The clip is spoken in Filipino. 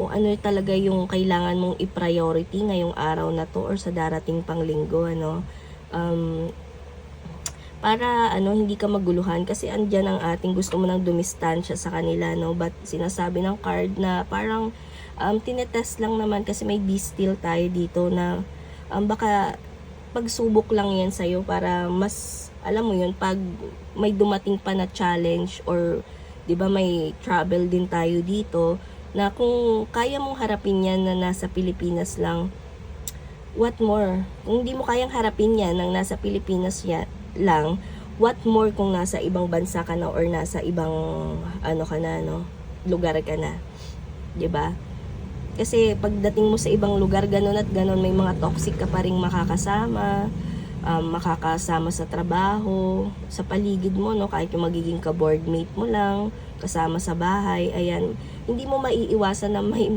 kung ano talaga yung kailangan mong i-priority ngayong araw na 'to or sa darating pang linggo, ano. Para hindi ka maguluhan kasi andiyan ang ating gusto mo ng dumistansya sa kanila, 'no. But sinasabi ng card na parang, tinetest lang naman kasi may be still tayo dito na, baka pagsubok lang 'yan sa'yo para mas alam mo 'yun, 'pag may dumating pa na challenge or 'di ba may travel din tayo dito, na kung kaya mong harapin 'yan na nasa Pilipinas lang, what more? Kung hindi mo kayang harapin 'yan ng nasa Pilipinas lang, what more kung nasa ibang bansa ka na or nasa ibang ano ka na, no, lugar ka na, 'di ba? Kasi pagdating mo sa ibang lugar, ganun at ganun, may mga toxic ka pa ring makakasama sa trabaho, sa paligid mo, no, kahit yung magiging ka-boardmate mo lang, kasama sa bahay, ayan, hindi mo maiiwasan na may